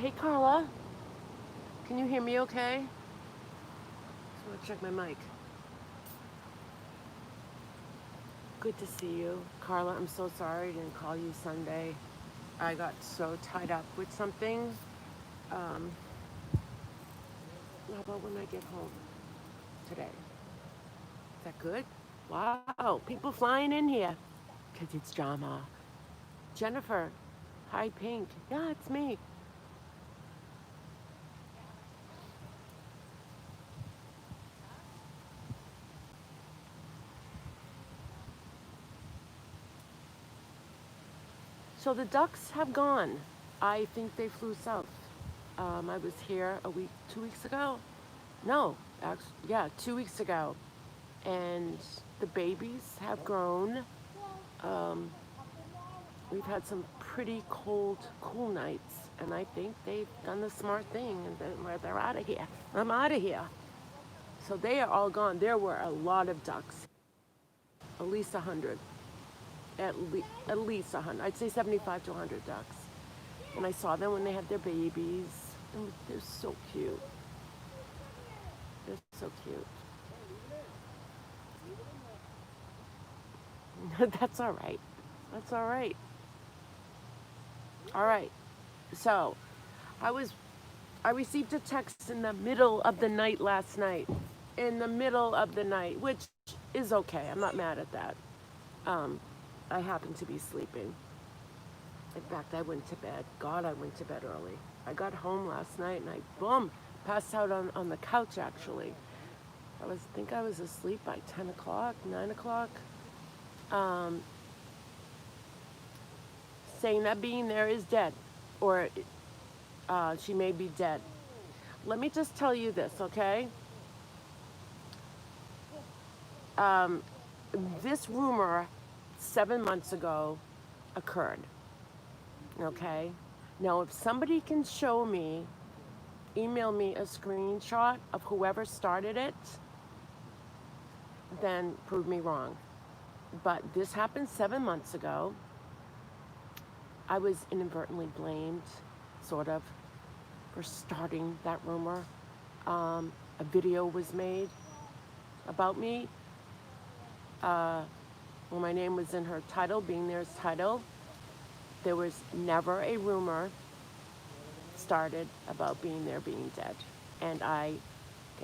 Hey, Carla. Can you hear me okay? Just want to check my mic. Good to see you. Carla, I'm so sorry I didn't call you Sunday. I got so tied up with something. Um, how about when I get home today? Is that good? Wow, people flying in here. Because it's drama. Jennifer. Hi, Pink. Yeah, it's me. So the ducks have gone. I think they flew south. I was here 2 weeks ago. No, actually, yeah, 2 weeks ago. And the babies have grown. Um, we've had some pretty cold, cool nights, and I think they've done the smart thing, and they're out of here. I'm out of here. So they are all gone. There were a lot of ducks, at least 100, at least 100. I'd say 75 to 100 ducks. And I saw them when they had their babies. And they're so cute. They're so cute. That's all right. That's all right. All right. So I was I received a text in the middle of the night last night. In the middle of the night, which is okay. I'm not mad at that. Um, I happened to be sleeping. In fact, I went to bed. God, I went to bed early. I got home last night and I, boom, passed out on the couch actually. I think I was asleep by 10 o'clock, 9 o'clock. Um, saying that being there is dead, or she may be dead. Let me just tell you this, okay? Um, this rumor 7 months ago occurred, okay? Now, if somebody can show me, email me a screenshot of whoever started it, then prove me wrong. But this happened 7 months ago. I was inadvertently blamed, sort of, for starting that rumor. A video was made about me. Uh, well, my name was in her title, being there's title. There was never a rumor started about being there being dead. And I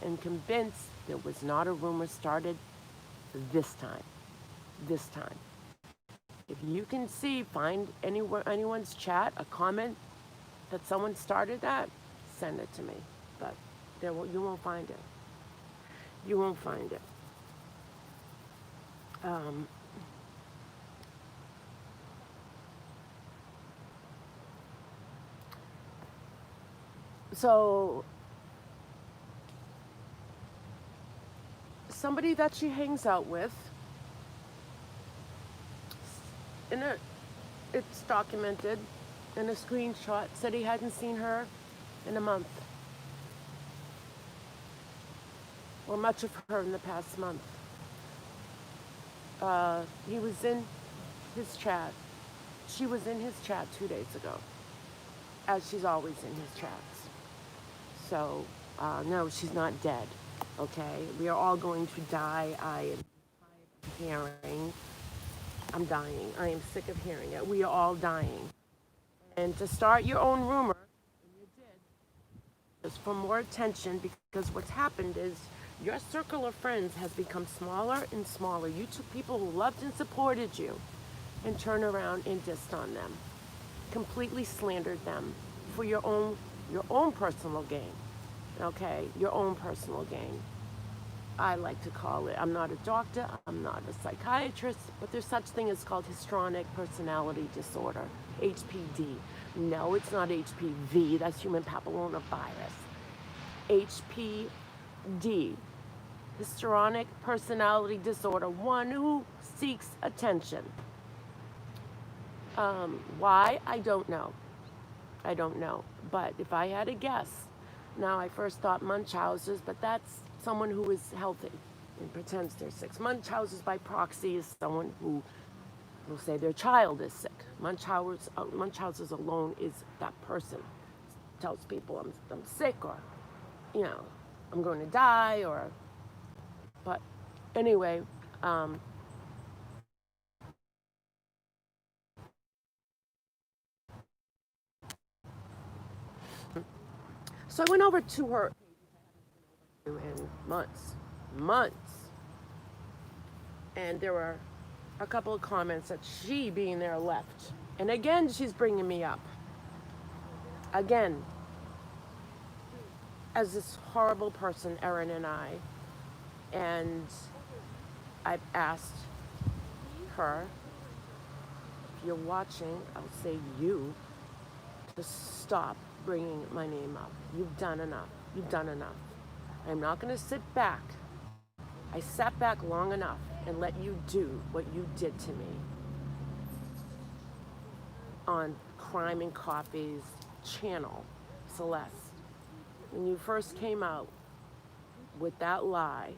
am convinced there was not a rumor started this time. This time. If you can see, find anyone's chat, a comment that someone started that, send it to me. But you won't find it. You won't find it. Um, so somebody that she hangs out with, in a, it's documented in a screenshot, said he hadn't seen her in a month, or much of her in the past month. He was in his chat. She was in his chat 2 days ago, as she's always in his chats. So, no, she's not dead. Okay, we are all going to die. I am hearing. I'm dying. I am sick of hearing it. We are all dying. And to start your own rumor, and you did, is for more attention, because what's happened is your circle of friends has become smaller and smaller. You took people who loved and supported you and turned around and dissed on them, completely slandered them for your own personal gain. Okay, your own personal gain. I like to call it. I'm not a doctor, I'm not a psychiatrist, but there's such thing as called histrionic personality disorder, HPD. No, it's not HPV, that's human papillomavirus. HPD, histrionic personality disorder, one who seeks attention. Why? I don't know. I don't know. But if I had a guess, now I first thought Munchausen's, but that's someone who is healthy and pretends they're sick. Munchausen's by proxy is someone who will say their child is sick. Munchausen's alone is that person. tells people I'm sick, or, you know, I'm going to die, or, but anyway, um, so I went over to her in months, and there were a couple of comments that she, being there, left. And again, she's bringing me up. Again, as this horrible person, Erin and I, and I've asked her, if you're watching, I'll say you, to stop bringing my name up. You've done enough. You've done enough. I'm not going to sit back. I sat back long enough and let you do what you did to me on Crime and Coffee's channel, Celeste. When you first came out with that lie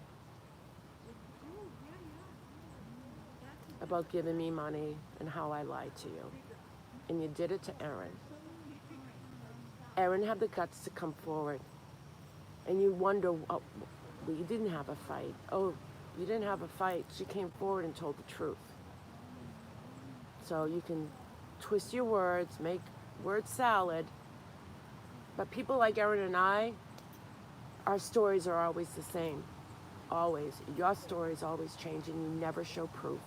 about giving me money and how I lied to you, and you did it to Erin. Erin had the guts to come forward, and you wonder, oh, well, you didn't have a fight. Oh, you didn't have a fight. She came forward and told the truth. So you can twist your words, make word salad, but people like Erin and I, our stories are always the same. Always. Your stories always change, and you never show proof.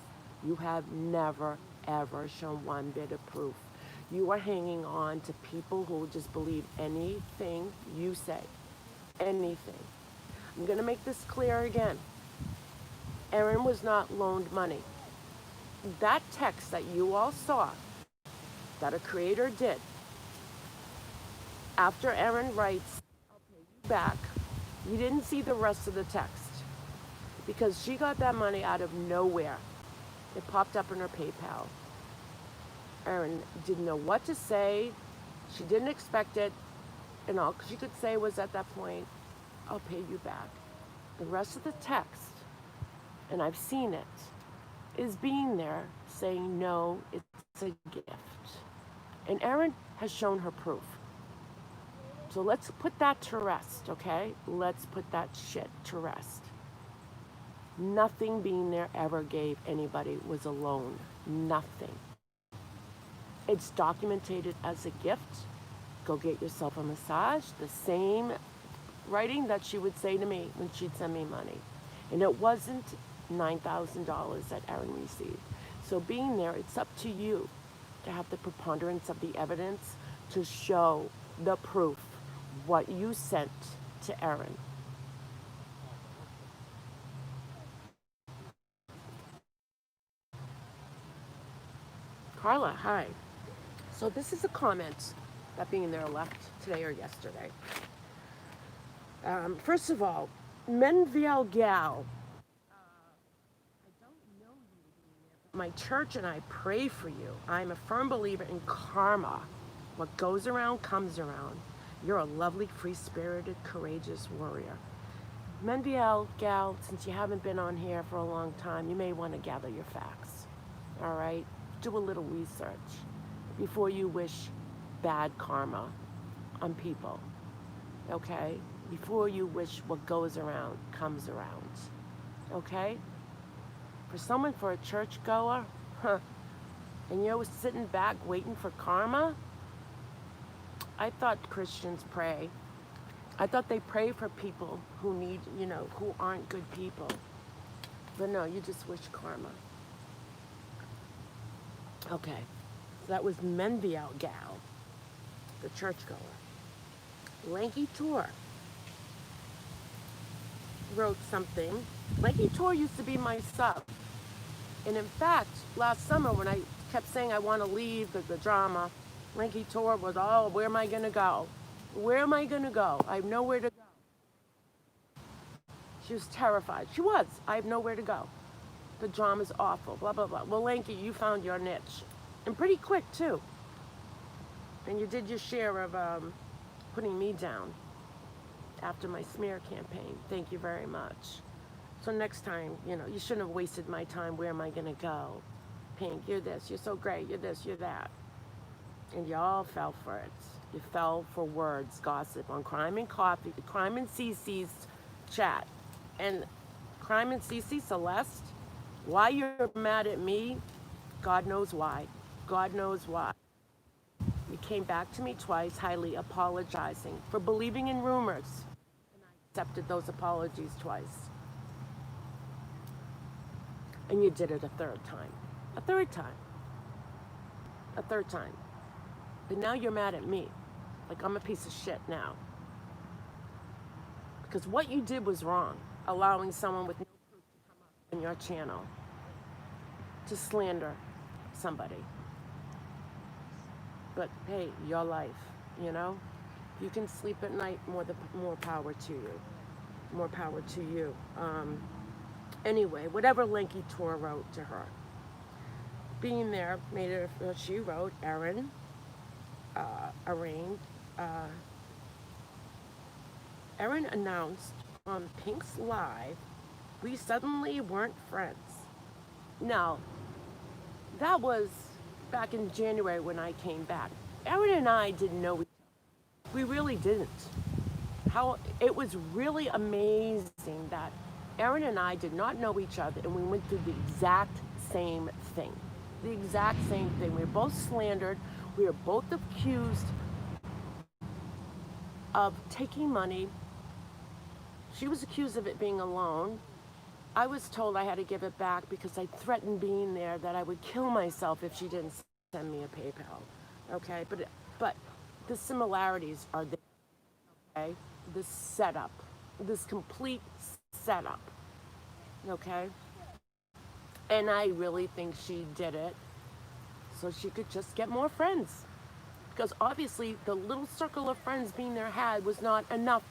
You have never, ever shown one bit of proof. You are hanging on to people who will just believe anything you say. Anything. I'm going to make this clear again. Erin was not loaned money. That text that you all saw, that a creator did, after Erin writes, I'll pay you back, you didn't see the rest of the text because she got that money out of nowhere. It popped up in her PayPal. Erin didn't know what to say. She didn't expect it. And all she could say was at that point, I'll pay you back. The rest of the text, and I've seen it, is being there saying, no, it's a gift. And Erin has shown her proof. So let's put that to rest, okay? Let's put that shit to rest. Nothing being there ever gave anybody was a loan. Nothing. It's documented as a gift. Go get yourself a massage. The same writing that she would say to me when she'd send me money. And it wasn't $9,000 that Erin received. So being there, it's up to you to have the preponderance of the evidence to show the proof, what you sent to Erin. Carla, hi. So this is a comment that being there left today or yesterday. First of all, Menviel Gal, my church and I pray for you. I'm a firm believer in karma. What goes around comes around. You're a lovely, free-spirited, courageous warrior. Menviel Gal, since you haven't been on here for a long time, you may want to gather your facts. All right? Do a little research before you wish bad karma on people. Okay? Before you wish what goes around comes around. Okay? For a churchgoer, and you're sitting back waiting for karma, I thought Christians pray. I thought they pray for people who need, who aren't good people. But no, you just wish karma. Okay, so that was Menviel Gal, the churchgoer. Lanky Tor wrote something. Lanky Tor used to be my sub. And in fact, last summer when I kept saying I want to leave the drama, Lanky Tor was, oh, where am I going to go? Where am I going to go? I have nowhere to go. She was terrified. She was. I have nowhere to go. The drama's awful, blah, blah, blah. Well, Lanky, you found your niche. And pretty quick, too. And you did your share of putting me down after my smear campaign. Thank you very much. So next time, you shouldn't have wasted my time. Where am I going to go? Pink, you're this. You're so great. You're this. You're that. And you all fell for it. You fell for words, gossip on Crime and Coffee, Crime and CC's chat. And Crime and CC, Celeste, why you're mad at me, God knows why. God knows why. You came back to me twice, highly apologizing for believing in rumors. Accepted those apologies twice. And you did it a third time. A third time. A third time. But now you're mad at me. Like I'm a piece of shit now. Because what you did was wrong. Allowing someone with no proof to come up on your channel to slander somebody. But hey, your life, you know? You can sleep at night, more power to you. More power to you. Anyway, whatever Linky Tor wrote to her. Being there made it, she wrote, Erin, Erin announced on Pink's Live, we suddenly weren't friends. Now, that was back in January when I came back. Erin and I didn't know each other. We really didn't. How it was really amazing that Erin and I did not know each other and we went through the exact same thing. The exact same thing. We were both slandered. We were both accused of taking money. She was accused of it being a loan. I was told I had to give it back because I threatened being there that I would kill myself if she didn't send me a PayPal. Okay, but the similarities are there. Okay, this setup, this complete setup. Okay, and I really think she did it so she could just get more friends. Because obviously the little circle of friends being there had was not enough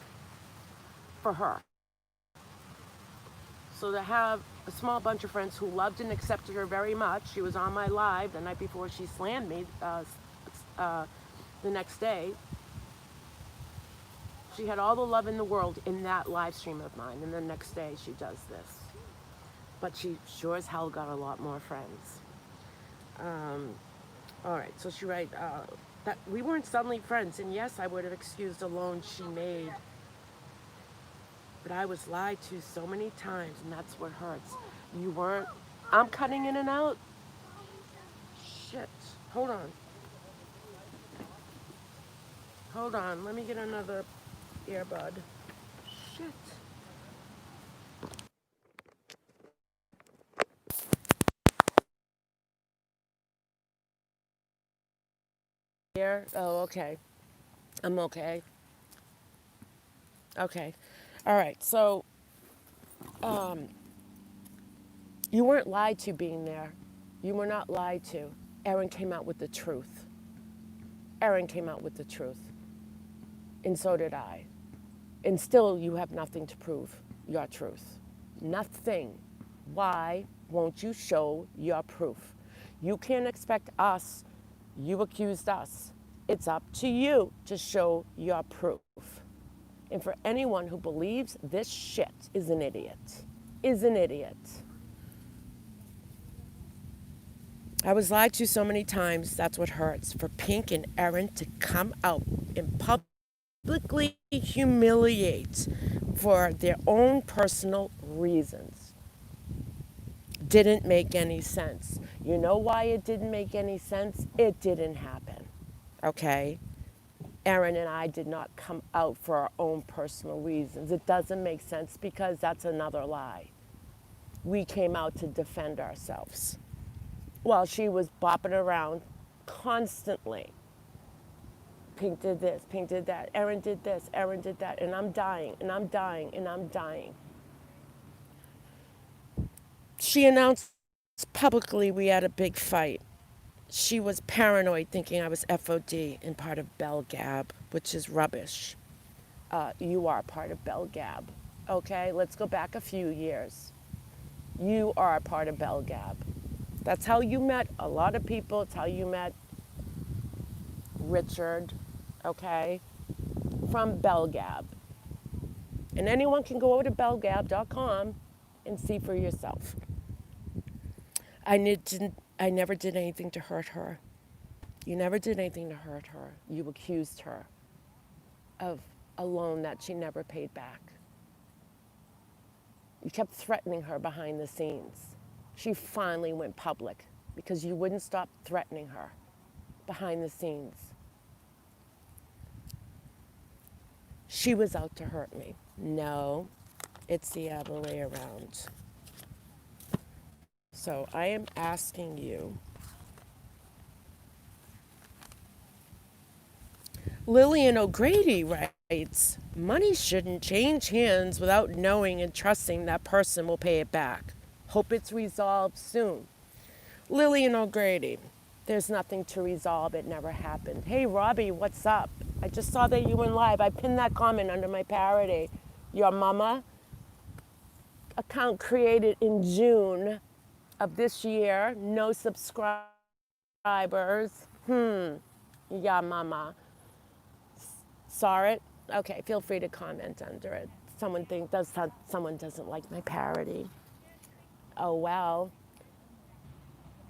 for her. So to have a small bunch of friends who loved and accepted her very much, she was on my live the night before she slammed me the next day. She had all the love in the world in that live stream of mine, and the next day she does this. But she sure as hell got a lot more friends. All right, so she wrote that we weren't suddenly friends, and yes, I would have excused a loan she made. But I was lied to so many times, and that's what hurts. You weren't. I'm cutting in and out. Shit. Hold on. Hold on. Let me get another earbud. Shit. Here? Oh, okay. I'm okay. Okay. All right. So, you weren't lied to being there. You were not lied to. Erin came out with the truth. Erin came out with the truth. And so did I. And still, you have nothing to prove your truth. Nothing. Why won't you show your proof? You can't expect us. You accused us. It's up to you to show your proof. And for anyone who believes this shit is an idiot. Is an idiot. I was lied to so many times, that's what hurts. For Pink and Erin to come out and publicly humiliate for their own personal reasons didn't make any sense. You know why it didn't make any sense? It didn't happen, okay? Erin and I did not come out for our own personal reasons. It doesn't make sense because that's another lie. We came out to defend ourselves while she was bopping around constantly. Pink did this, Pink did that, Erin did this, Erin did that, and I'm dying, and I'm dying, and I'm dying. She announced publicly we had a big fight. She was paranoid, thinking I was FOD and part of Bell Gab, which is rubbish. You are part of Bell Gab. Okay, let's go back a few years. You are a part of Bell Gab. That's how you met a lot of people. It's how you met Richard, okay, from Bell Gab. And anyone can go over to bellgab.com and see for yourself. I never did anything to hurt her. You never did anything to hurt her. You accused her of a loan that she never paid back. You kept threatening her behind the scenes. She finally went public because you wouldn't stop threatening her behind the scenes. She was out to hurt me. No, it's the other way around. So I am asking you, Lillian O'Grady writes, money shouldn't change hands without knowing and trusting that person will pay it back. Hope it's resolved soon. Lillian O'Grady, there's nothing to resolve. It never happened. Hey, Robbie, what's up? I just saw that you went live. I pinned that comment under my parody. Your mama account created in June of this year. No subscribers. Yeah, mama. Saw it? Okay, feel free to comment under it. Someone doesn't like my parody. Oh, well.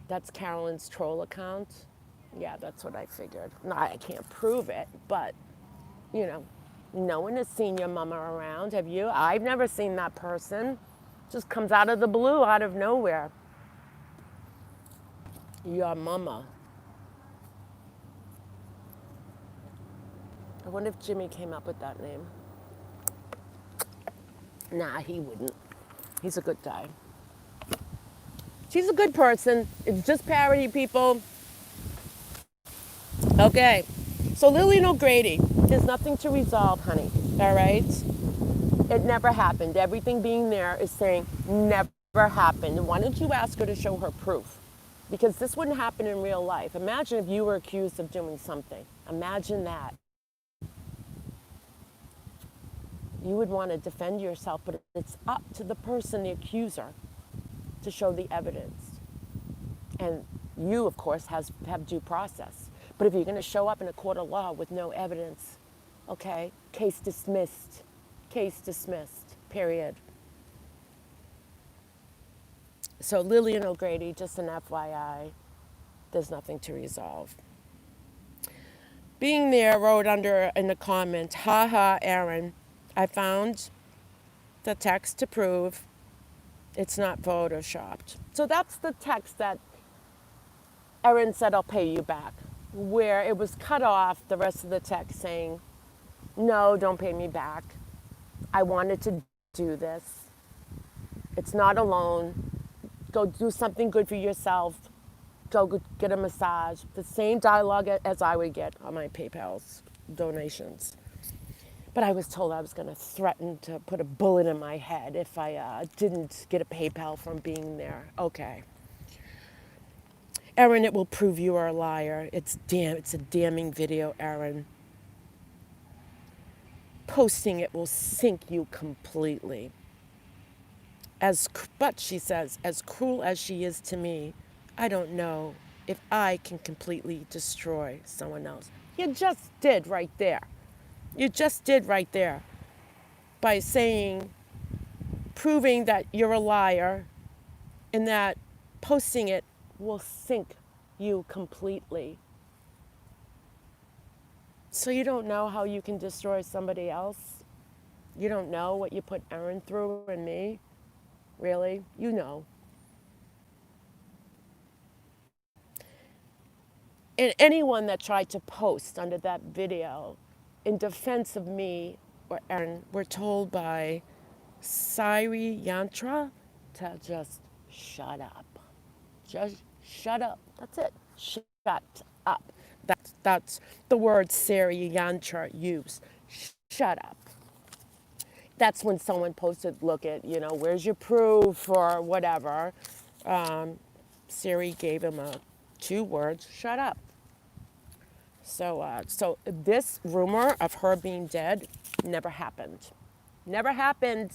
That's Carolyn's troll account. Yeah, that's what I figured. No, I can't prove it, but, you know, no one has seen your mama around, have you? I've never seen that person. Just comes out of the blue, out of nowhere. Your mama. I wonder if Jimmy came up with that name. Nah, he wouldn't. He's a good guy. She's a good person. It's just parody, people. Okay. So Lillian O'Grady, there's nothing to resolve, honey. All right? It never happened. Everything being there is saying never happened. And why don't you ask her to show her proof? Because this wouldn't happen in real life. Imagine if you were accused of doing something. Imagine that. You would want to defend yourself, but it's up to the person, the accuser, to show the evidence. And you, of course, have due process. But if you're going to show up in a court of law with no evidence, okay, case dismissed. Case dismissed, period. So Lillian O'Grady, just an FYI, there's nothing to resolve. Being there wrote under in the comment, haha, Aaron, I found the text to prove it's not photoshopped. So that's the text that Erin said, I'll pay you back, where it was cut off, the rest of the text saying, no, don't pay me back. I wanted to do this. It's not a loan. Go do something good for yourself. Go get a massage. The same dialogue as I would get on my PayPal's donations. But I was told I was going to threaten to put a bullet in my head if I didn't get a PayPal from being there. Okay. Erin, it will prove you are a liar. It's a damning video, Erin. Posting it will sink you completely. But she says, as cruel as she is to me, I don't know if I can completely destroy someone else. You just did right there. You just did right there by proving that you're a liar and that posting it will sink you completely. So you don't know how you can destroy somebody else? You don't know what you put Erin through and me? Really? You know. And anyone that tried to post under that video in defense of me or Erin were told by Siri Yantra to just shut up. Just shut up. That's it. Shut up. That's the word Siri Yantra used. Shut up. That's when someone posted, look at, where's your proof or whatever. Siri gave him 2 words, shut up. So this rumor of her being dead never happened. Never happened.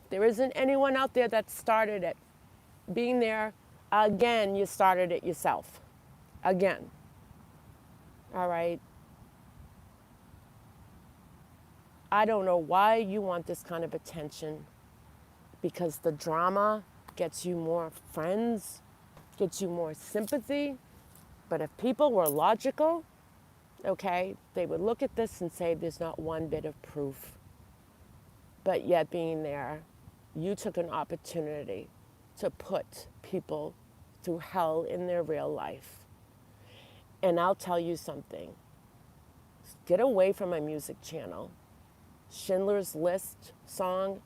There isn't anyone out there that started it. Being there, again, you started it yourself. Again. All right? I don't know why you want this kind of attention, because the drama gets you more friends, gets you more sympathy. But if people were logical, okay, they would look at this and say there's not one bit of proof. But yet, being there, you took an opportunity to put people through hell in their real life. And I'll tell you something. Get away from my music channel. Schindler's List song,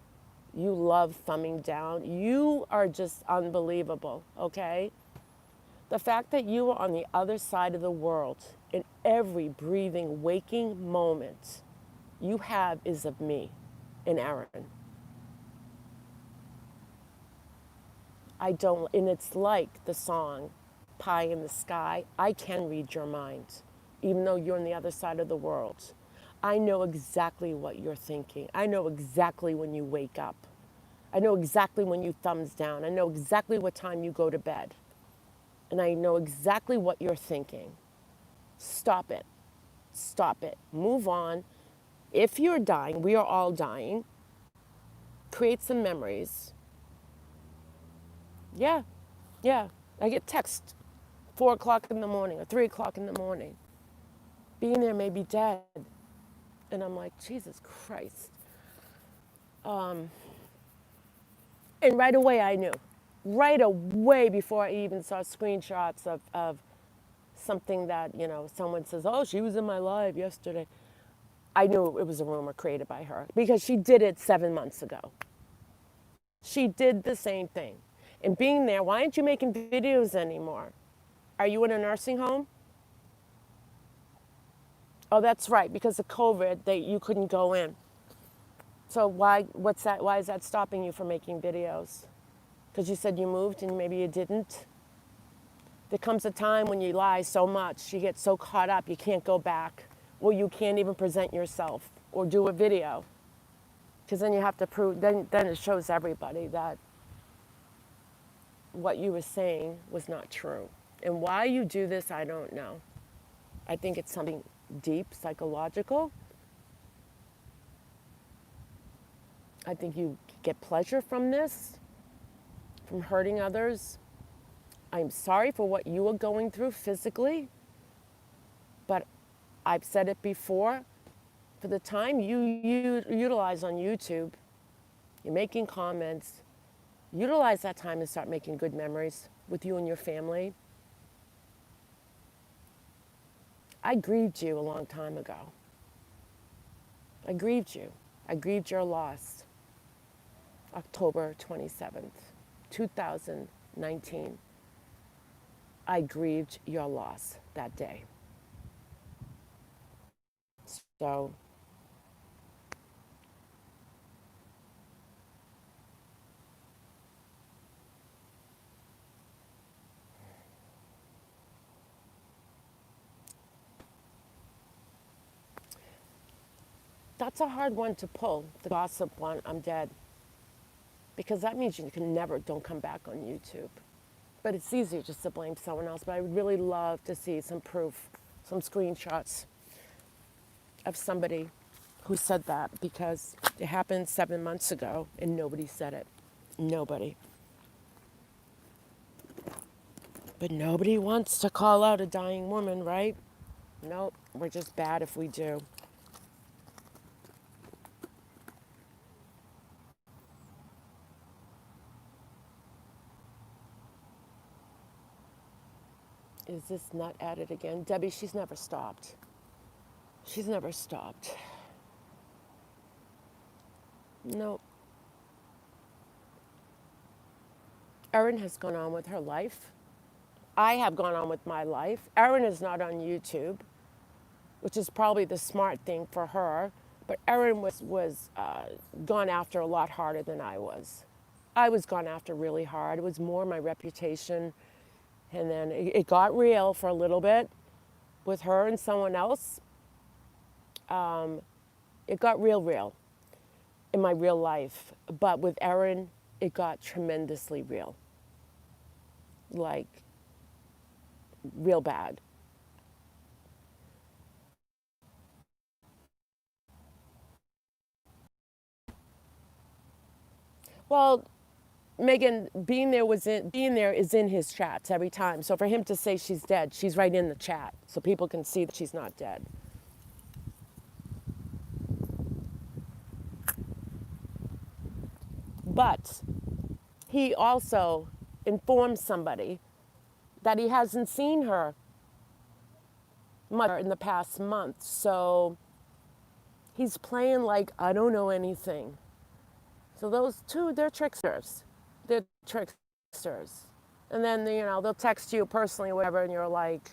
you love thumbing down. You are just unbelievable, okay? The fact that you are on the other side of the world in every breathing, waking moment you have is of me and Aaron. And it's like the song, Pie in the Sky. I can read your mind, even though you're on the other side of the world. I know exactly what you're thinking. I know exactly when you wake up. I know exactly when you thumbs down. I know exactly what time you go to bed. And I know exactly what you're thinking. Stop it. Stop it. Move on. If you're dying, we are all dying. Create some memories. Yeah, yeah. I get text 4 o'clock in the morning or 3 o'clock in the morning. Being there may be dead. And I'm like, Jesus Christ. And right away I knew. Right away before I even saw screenshots of something that, someone says, oh, she was in my live yesterday. I knew it was a rumor created by her because she did it 7 months ago. She did the same thing. And being there, why aren't you making videos anymore? Are you in a nursing home? Oh, that's right, because of COVID, you couldn't go in. So what's that? Why is that stopping you from making videos? Because you said you moved and maybe you didn't? There comes a time when you lie so much, you get so caught up, you can't go back, or you can't even present yourself or do a video. Because then you have to prove, then it shows everybody that what you were saying was not true. And why you do this, I don't know. I think it's something deep, psychological. I think you get pleasure from this, from hurting others. I'm sorry for what you are going through physically, but I've said it before. For the time you utilize on YouTube, you're making comments, utilize that time and start making good memories with you and your family. I grieved you a long time ago. I grieved you. I grieved your loss. October 27th, 2019. I grieved your loss that day. So that's a hard one to pull, the gossip one, I'm dead. Because that means you can never, don't come back on YouTube. But it's easier just to blame someone else. But I would really love to see some proof, some screenshots of somebody who said that, because it happened 7 months ago and nobody said it. Nobody. But nobody wants to call out a dying woman, right? Nope, we're just bad if we do. Is this not added again? Debbie, she's never stopped. She's never stopped. Nope. Erin has gone on with her life. I have gone on with my life. Erin is not on YouTube, which is probably the smart thing for her. But Erin was gone after a lot harder than I was. I was gone after really hard. It was more my reputation. And then it got real for a little bit with her and someone else. It got real in my real life. But with Erin, it got tremendously real. Like, real bad. Well, Megan, being there is in his chats every time. So for him to say she's dead, she's right in the chat, so people can see that she's not dead. But he also informs somebody that he hasn't seen her much in the past month. So he's playing like I don't know anything. So those two, they're tricksters. They're tricksters. And then, they'll text you personally or whatever, and you're like,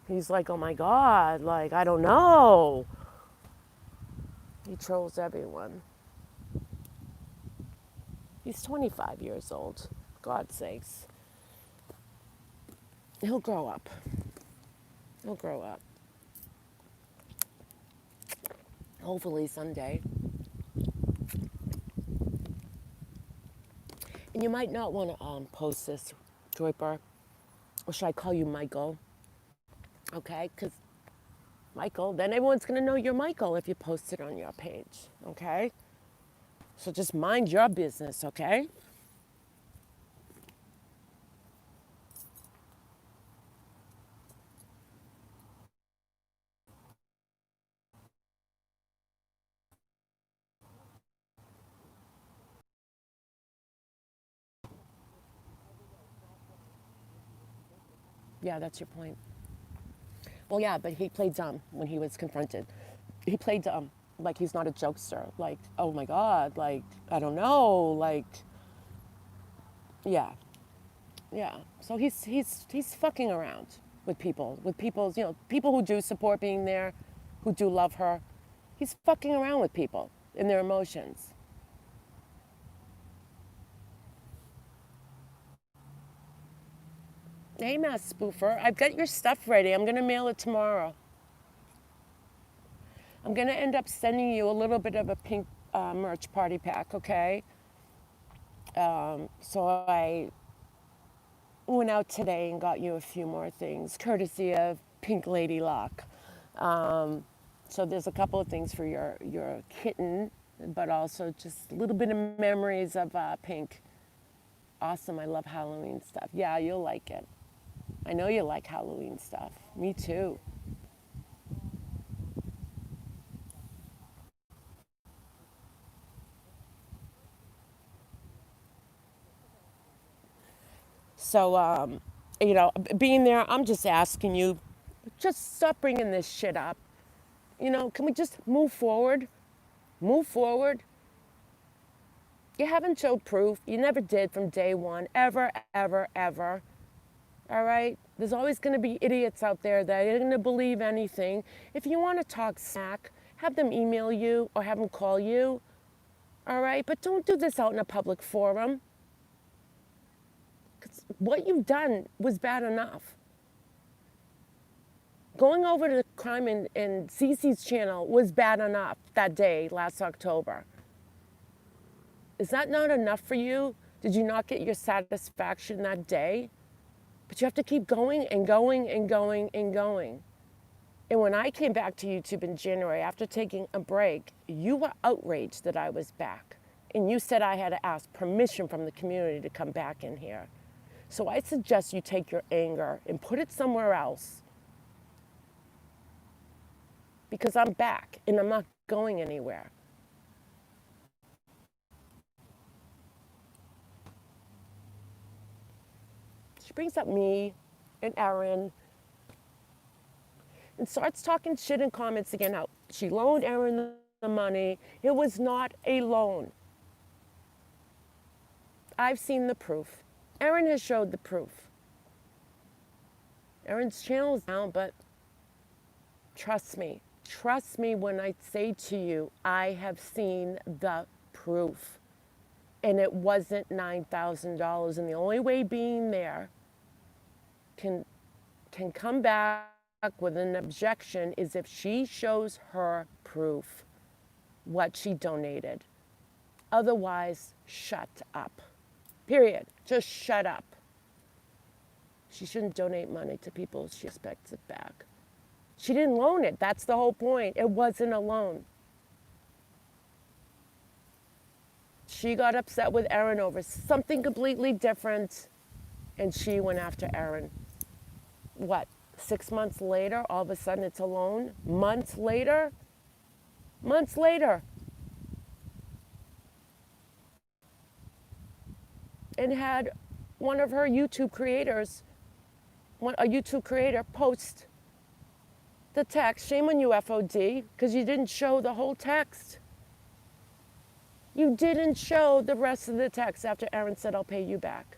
he's like, oh my God, like, I don't know. He trolls everyone. He's 25 years old, for God's sakes. He'll grow up. He'll grow up. Hopefully someday. And you might not want to post this, Joyper, or should I call you Michael? Okay, because Michael, then everyone's going to know you're Michael if you post it on your page, okay? So just mind your business, okay? Yeah, that's your point. Well, yeah, but he played dumb when he was confronted. He played dumb, like he's not a jokester. Like, oh my God, like, I don't know, like, yeah, yeah. So he's fucking around with people's, people who do support being there, who do love her. He's fucking around with people in their emotions. Hey, Mass Spoofer, I've got your stuff ready. I'm gonna mail it tomorrow. I'm gonna end up sending you a little bit of a pink merch party pack, okay? So I went out today and got you a few more things, courtesy of Pink Lady Lock. So there's a couple of things for your kitten, but also just a little bit of memories of Pink. Awesome, I love Halloween stuff. Yeah, you'll like it. I know you like Halloween stuff. Me too. So, being there, I'm just asking you, just stop bringing this shit up. Can we just move forward? Move forward. You haven't showed proof. You never did from day one, ever, ever, ever. All right? There's always going to be idiots out there that are going to believe anything. If you want to talk smack, have them email you or have them call you. All right? But don't do this out in a public forum. 'Cause what you've done was bad enough. Going over to the crime in Cece's channel was bad enough that day last October. Is that not enough for you? Did you not get your satisfaction that day? But you have to keep going and going and going and going. And when I came back to YouTube in January after taking a break, you were outraged that I was back. And you said I had to ask permission from the community to come back in here. So I suggest you take your anger and put it somewhere else. Because I'm back and I'm not going anywhere. She brings up me and Erin and starts talking shit in comments again. How she loaned Erin the money. It was not a loan. I've seen the proof. Erin has showed the proof. Erin's channel is down, but trust me. Trust me when I say to you, I have seen the proof. And it wasn't $9,000. And the only way being there can come back with an objection is if she shows her proof, what she donated. Otherwise, shut up. Period. Just shut up. She shouldn't donate money to people she expects it back. She didn't loan it. That's the whole point. It wasn't a loan. She got upset with Aaron over something completely different, and she went after Aaron. What, 6 months later, all of a sudden it's alone? Months later? Months later. And had one of her YouTube creators, a YouTube creator, post the text. Shame on you, FOD, because you didn't show the whole text. You didn't show the rest of the text after Aaron said, I'll pay you back.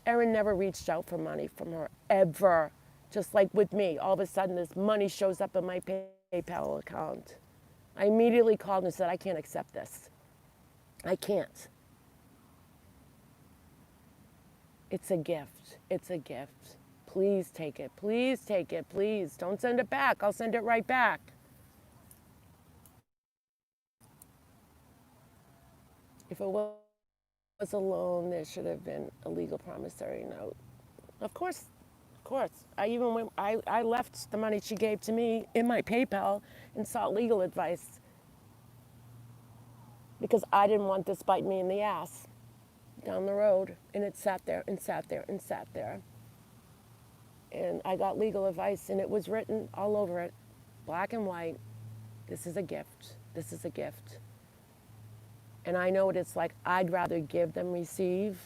Aaron never reached out for money from her, ever. Just like with me, all of a sudden this money shows up in my PayPal account. I immediately called and said, I can't accept this. I can't. It's a gift. It's a gift. Please take it. Please take it. Please don't send it back. I'll send it right back. If it was a loan, there should have been a legal promissory note. Of course. I even went, I left the money she gave to me in my PayPal and sought legal advice because I didn't want this bite me in the ass down the road. And it sat there and sat there and sat there. And I got legal advice, and it was written all over it, black and white. This is a gift. This is a gift. And I know what it's like. I'd rather give than receive.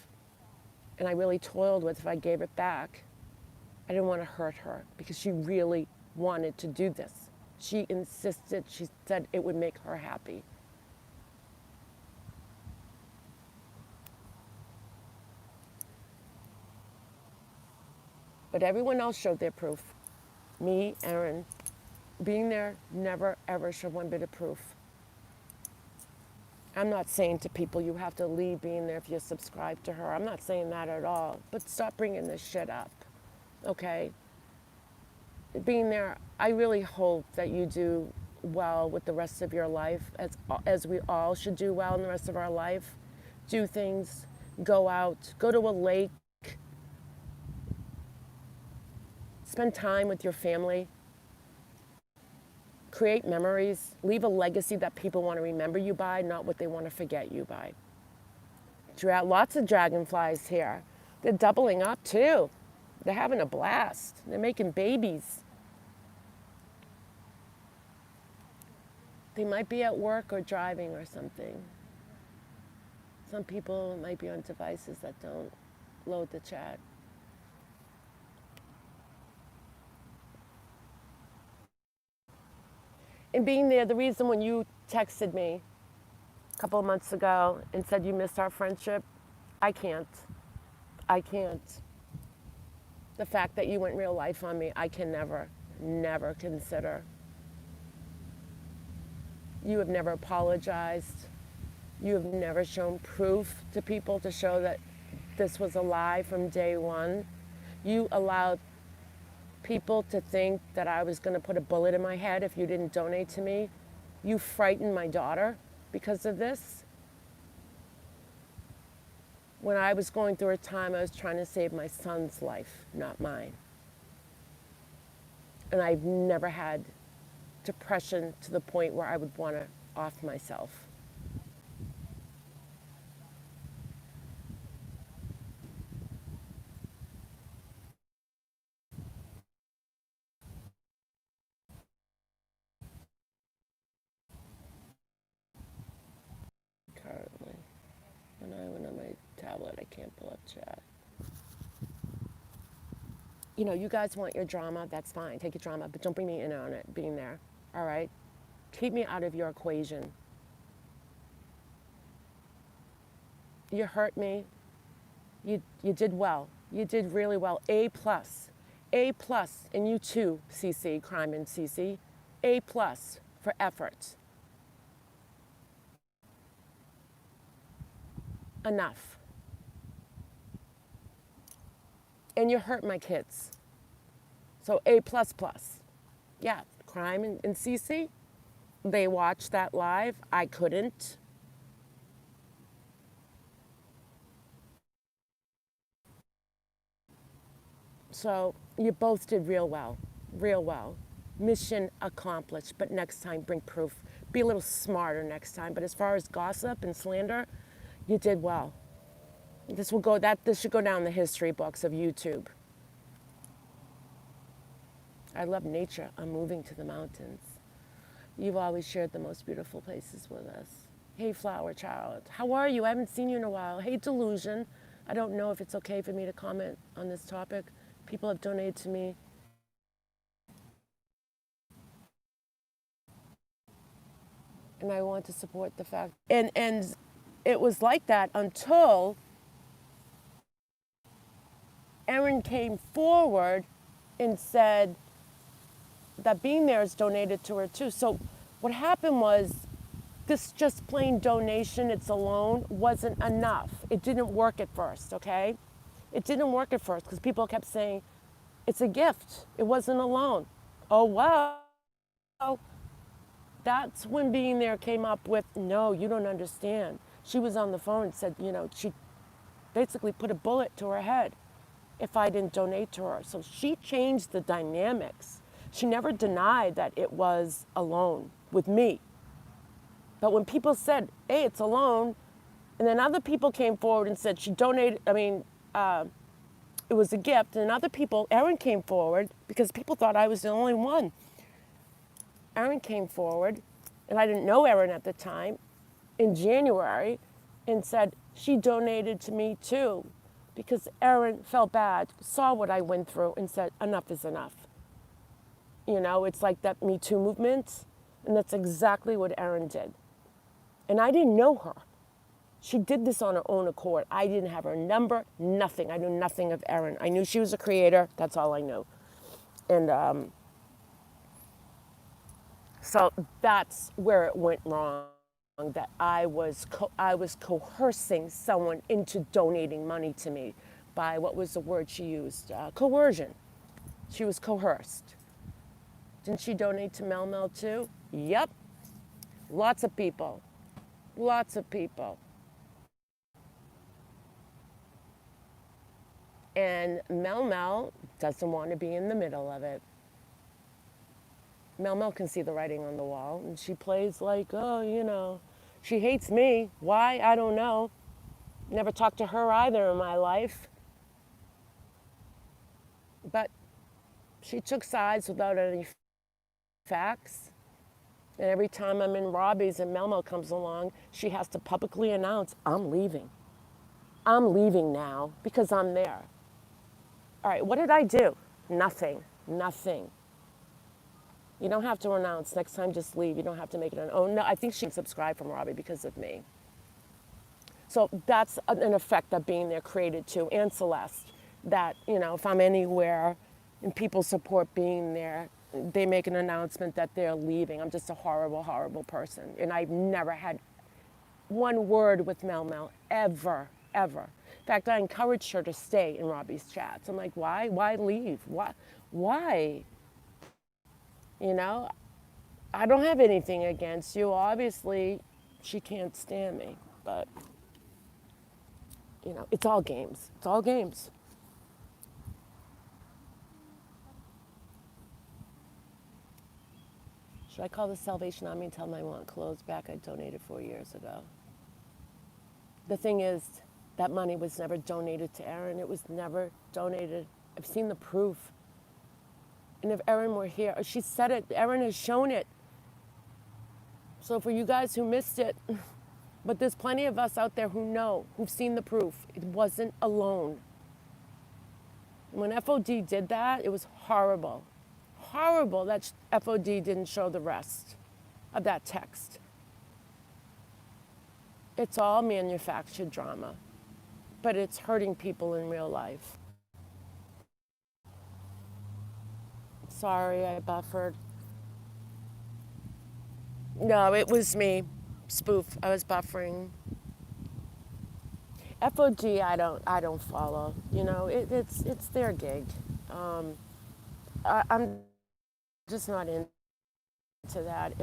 And I really toiled with if I gave it back. I didn't want to hurt her because she really wanted to do this. She insisted. She said it would make her happy. But everyone else showed their proof. Me, Aaron, being there, never, ever showed one bit of proof. I'm not saying to people you have to leave being there if you subscribe to her. I'm not saying that at all. But stop bringing this shit up, okay? Being there, I really hope that you do well with the rest of your life, as we all should do well in the rest of our life. Do things, go out, go to a lake, spend time with your family, create memories, leave a legacy that people want to remember you by, not what they want to forget you by. Lots of dragonflies here. They're doubling up too. They're having a blast. They're making babies. They might be at work or driving or something. Some people might be on devices that don't load the chat. And being there, the reason when you texted me a couple of months ago and said you missed our friendship, I can't. The fact that you went real life on me, I can never consider. You have never apologized. You have never shown proof to people to show that this was a lie from day one. You allowed people to think that I was going to put a bullet in my head if you didn't donate to me. You frightened my daughter because of this. When I was going through a time, I was trying to save my son's life, not mine. And I've never had depression to the point where I would want to off myself. Currently, when I went on my tablet, I can't pull up chat. You know, you guys want your drama, that's fine. Take your drama, but don't bring me in on it, being there, all right? Keep me out of your equation. You hurt me. You did well. You did really well. A+. A+. And you too, CC, Crime and CC. A+ for effort. Enough. And you hurt my kids. So A++. Yeah, Crime and CC. They watched that live. I couldn't. So you both did real well, real well. mission accomplished. But next time, bring proof. Be a little smarter next time. But as far as gossip and slander, you did well. This should go down the history books of YouTube. I love nature. I'm moving to the mountains. You've always shared the most beautiful places with us. Hey, Flower Child. How are you? I haven't seen you in a while. Hey, Delusion. I don't know if it's okay for me to comment on this topic. People have donated to me. And I want to support the fact. And it was like that until Erin came forward and said that Being There is donated to her too. So what happened was this just plain donation, it's a loan, wasn't enough. It didn't work at first, okay? It didn't work at first because people kept saying, it's a gift. It wasn't a loan. Oh, wow. That's when Being There came up with, no, you don't understand. She was on the phone and said, she basically put a bullet to her head if I didn't donate to her. So she changed the dynamics. She never denied that it was a loan with me. But when people said, hey, it's a loan, and then other people came forward and said she donated, it was a gift, and other people, Erin came forward because people thought I was the only one. Erin came forward, and I didn't know Erin at the time, in January, and said she donated to me too, because Erin felt bad, saw what I went through, and said, enough is enough. It's like that Me Too movement, and that's exactly what Erin did. And I didn't know her. She did this on her own accord. I didn't have her number, nothing. I knew nothing of Erin. I knew she was a creator. That's all I knew. And so that's where it went wrong, that I was coercing someone into donating money to me by, what was the word she used? Coercion. She was coerced. Didn't she donate to Mel Mel too? Yep. Lots of people. Lots of people. And Mel Mel doesn't want to be in the middle of it. Mel Mel can see the writing on the wall, and she plays like, she hates me. Why? I don't know. Never talked to her either in my life. But she took sides without any facts. And every time I'm in Robbie's and Mel Mel comes along, she has to publicly announce, I'm leaving. I'm leaving now because I'm there. All right, what did I do? Nothing. You don't have to announce. Next time, just leave. You don't have to make it an, oh, no, I think she subscribed from Robbie because of me. So that's an effect that Being There created too, and Celeste, that, if I'm anywhere and people support Being There, they make an announcement that they're leaving. I'm just a horrible, horrible person. And I've never had one word with Mel Mel, ever. In fact, I encouraged her to stay in Robbie's chats. I'm like, why? Why leave? Why? I don't have anything against you. Obviously, she can't stand me. But, it's all games. It's all games. Should I call the Salvation Army and tell them I want clothes back I donated 4 years ago? The thing is, that money was never donated to Erin. It was never donated. I've seen the proof. And if Erin were here, she said it, Erin has shown it. So for you guys who missed it, but there's plenty of us out there who know, who've seen the proof. It wasn't a loan. When FOD did that, it was horrible. Horrible that FOD didn't show the rest of that text. It's all manufactured drama, but it's hurting people in real life. Sorry, I buffered. No, it was me. Spoof. I was buffering. FOD, I don't follow. It's their gig. I'm just not into that.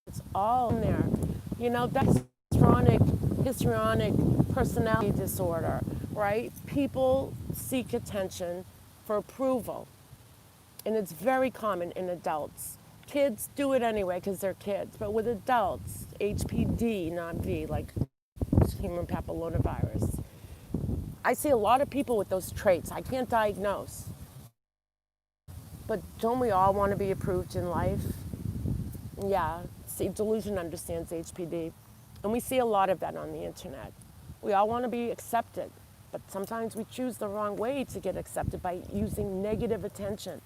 It's all in there. That's histrionic personality disorder, right? People seek attention for approval. And it's very common in adults. Kids do it anyway because they're kids, but with adults, HPD, not V, like human papillomavirus. I see a lot of people with those traits. I can't diagnose, but don't we all want to be approved in life? Yeah, see, Delusion understands HPD, and we see a lot of that on the internet. We all want to be accepted, but sometimes we choose the wrong way to get accepted by using negative attention,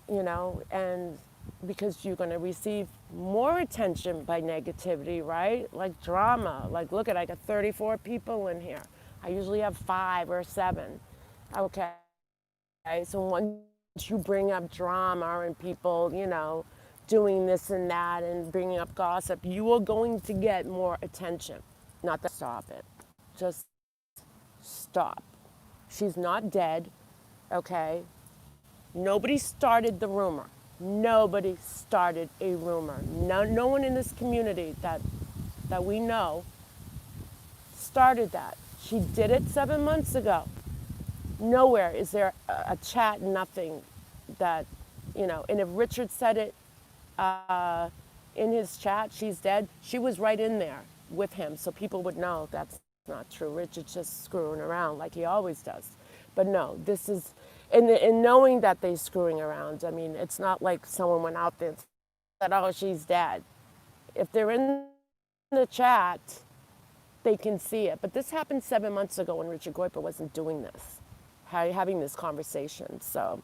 and because you're going to receive more attention by negativity, right? Like drama. Like, look at, I got 34 people in here. I usually have 5 or 7. Okay. So once you bring up drama and people, doing this and that and bringing up gossip, you are going to get more attention. Not that, stop it. Just stop. She's not dead, okay? Nobody started the rumor. Nobody started a rumor. No one in this community that we know started that. She did it 7 months ago. Nowhere is there a chat, nothing that, and if Richard said it in his chat, she's dead, she was right in there with him, so people would know that's not true. Richard's just screwing around like he always does. But no, this is, in knowing that they're screwing around, I mean, it's not like someone went out there and said, oh, she's dead. If they're in the chat, they can see it. But this happened 7 months ago when Richard Goiper wasn't doing this, having this conversation. So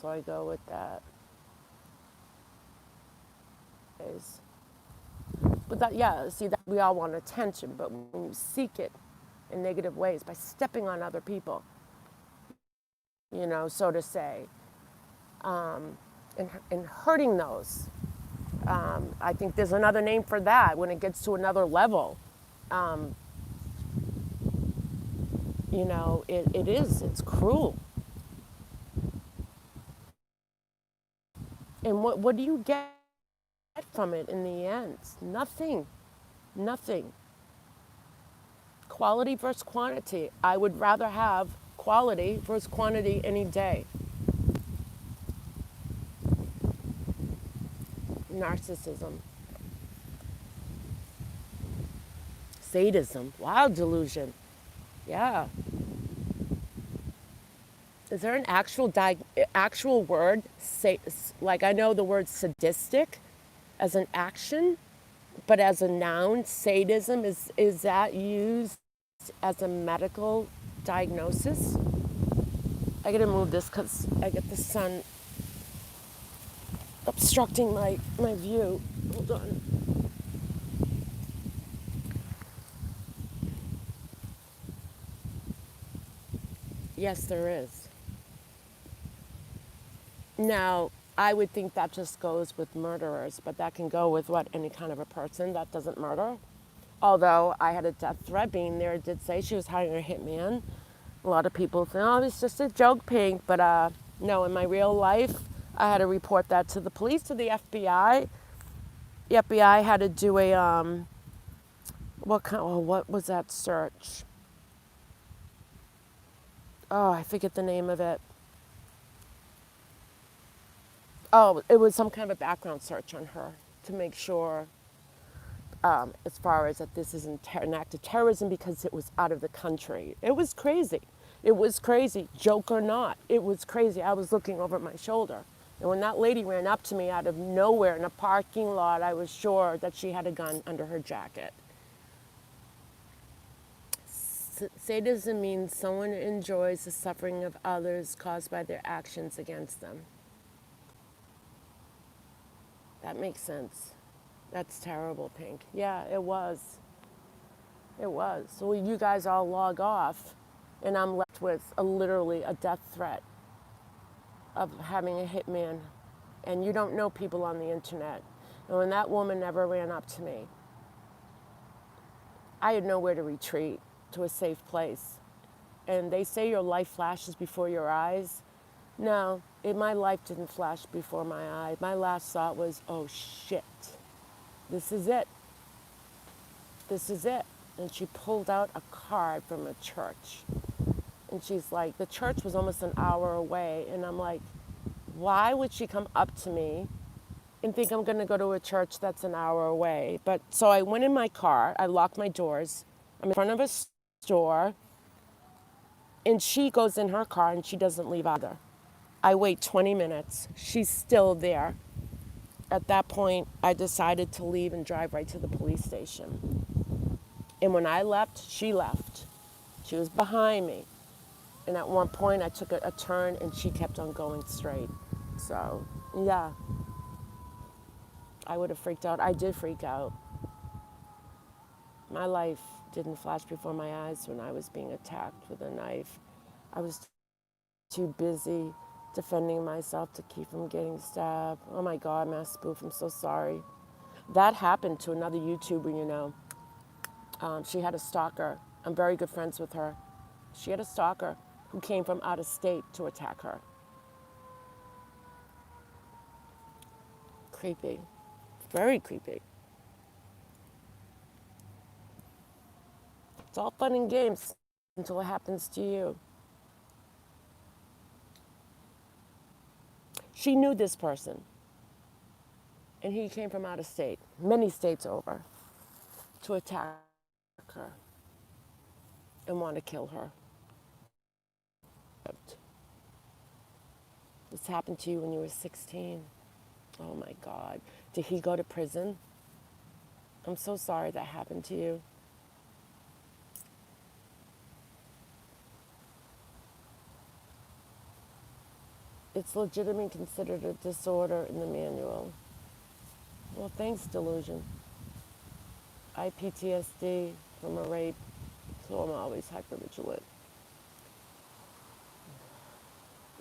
I go with that. But that, yeah, see, that we all want attention, but when you seek it in negative ways by stepping on other people, so to say, and hurting those. I think there's another name for that when it gets to another level. It's cruel. And what do you get from it in the end? Nothing. Nothing. Quality versus quantity. I would rather have quality versus quantity any day. Narcissism. Sadism. Wow, delusion. Yeah. Is there an actual word, like I know the word sadistic as an action, but as a noun, sadism, is that used as a medical diagnosis? I gotta move this because I get the sun obstructing my view. Hold on. Yes, there is. Now, I would think that just goes with murderers, but that can go with any kind of a person that doesn't murder. Although I had a death threat being there, it did say she was hiring a hitman. A lot of people think, oh, it's just a joke, Pink. But no, in my real life, I had to report that to the police, to the FBI. The FBI had to do a, what was that search? Oh, I forget the name of it. Oh, it was some kind of a background search on her to make sure, as far as that this isn't an act of terrorism, because it was out of the country. It was crazy. It was crazy, joke or not. It was crazy. I was looking over my shoulder. And when that lady ran up to me out of nowhere in a parking lot, I was sure that she had a gun under her jacket. Sadism means someone enjoys the suffering of others caused by their actions against them. That makes sense. That's terrible, Pink. Yeah, it was. It was. So you guys all log off, and I'm left with literally a death threat of having a hitman. And you don't know people on the internet. And when that woman never ran up to me, I had nowhere to retreat, to a safe place. And they say your life flashes before your eyes. No, my life didn't flash before my eyes. My last thought was, oh shit, this is it. This is it. and she pulled out a card from a church. And she's like, the church was almost an hour away. And I'm like, why would she come up to me and think I'm going to go to a church that's an hour away? But so I went in my car, I locked my doors, I'm in front of a store, and she goes in her car and she doesn't leave either. I wait 20 minutes. She's still there. At that point, I decided to leave and drive right to the police station. And when I left, she left. She was behind me. And at one point, I took a turn and she kept on going straight. So, yeah, I would have freaked out. I did freak out. My life didn't flash before my eyes when I was being attacked with a knife. I was too busy defending myself to keep from getting stabbed. Oh my God, Mass Spoof, I'm so sorry. That happened to another YouTuber, you know. She had a stalker. I'm very good friends with her. She had a stalker who came from out of state to attack her. Creepy. Very creepy. It's all fun and games until it happens to you. She knew this person, and he came from out of state, many states over, to attack her and want to kill her. This happened to you when you were 16. Oh my God. Did he go to prison? I'm so sorry that happened to you. It's legitimately considered a disorder in the manual. Well, thanks, delusion. I have PTSD from a rape, so I'm always hypervigilant.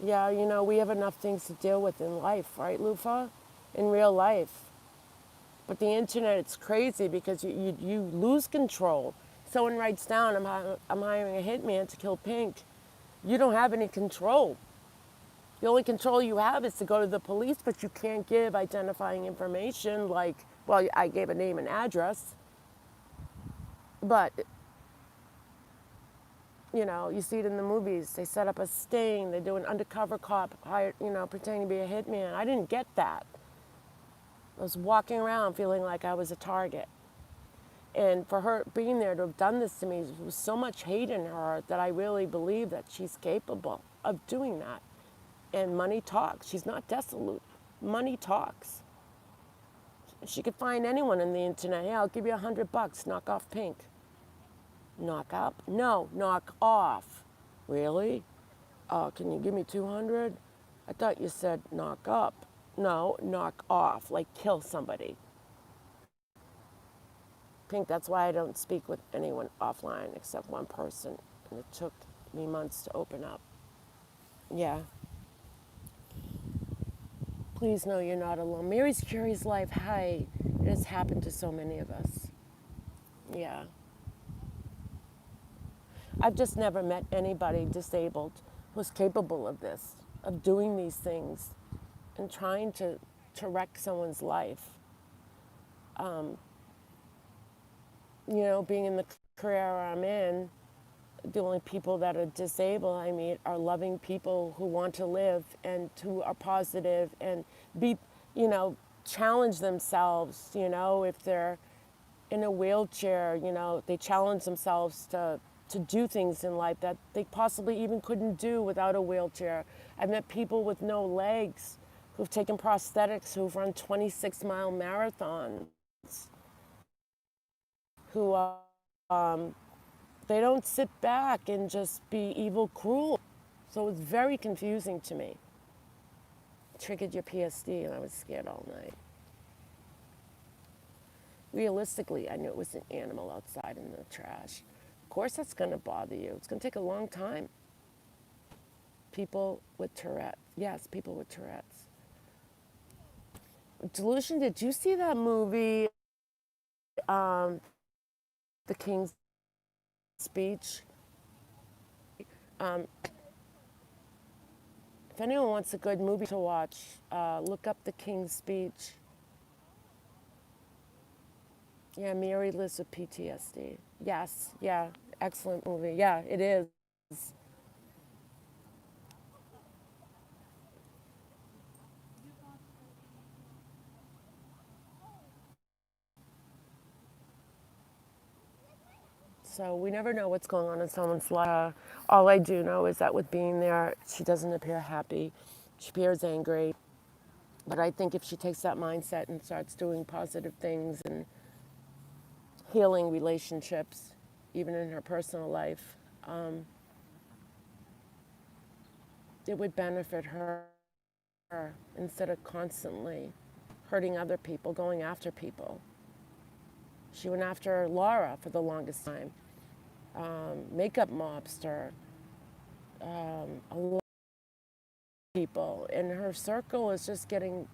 Yeah, you know, we have enough things to deal with in life, right, Lufa? In real life. But the internet, it's crazy because you lose control. Someone writes down, I'm hiring a hitman to kill Pink. You don't have any control. The only control you have is to go to the police, but you can't give identifying information like, well, I gave a name and address. But, you know, you see it in the movies. They set up a sting. They do an undercover cop, hired, you know, pretending to be a hitman. I didn't get that. I was walking around feeling like I was a target. And for her being there to have done this to me, there was so much hate in her that I really believe that she's capable of doing that. And money talks. She's not dissolute. Money talks. She could find anyone on the internet. Hey, I'll give you $100. Knock off Pink. Knock up? No, knock off. Really? Can you give me 200? I thought you said knock up. No, knock off. Like kill somebody. Pink, that's why I don't speak with anyone offline except one person. And it took me months to open up. Yeah. Please know you're not alone. Mary's Curious Life, hi. It has happened to so many of us. Yeah. I've just never met anybody disabled who's capable of this, of doing these things and trying to wreck someone's life. You know, being in the career I'm in, the only people that are disabled I meet are loving people who want to live and who are positive and be, you know, challenge themselves, you know, if they're in a wheelchair, you know, they challenge themselves to do things in life that they possibly even couldn't do without a wheelchair. I've met people with no legs who've taken prosthetics, who've run 26-mile marathons, who they don't sit back and just be evil, cruel. So it's very confusing to me. Triggered your PSD and I was scared all night. Realistically, I knew it was an animal outside in the trash. Of course that's going to bother you. It's going to take a long time. People with Tourette's. Yes, people with Tourette's. Delusion, did you see that movie, The King's Speech? If anyone wants a good movie to watch, look up The King's Speech. Yeah, Mary lives with PTSD. Yes, yeah, excellent movie. Yeah, it is. So we never know what's going on in someone's life. All I do know is that with being there, she doesn't appear happy. She appears angry. But I think if she takes that mindset and starts doing positive things and healing relationships, even in her personal life, it would benefit her instead of constantly hurting other people, going after people. She went after Laura for the longest time, makeup mobster, a lot of people. And her circle is just getting,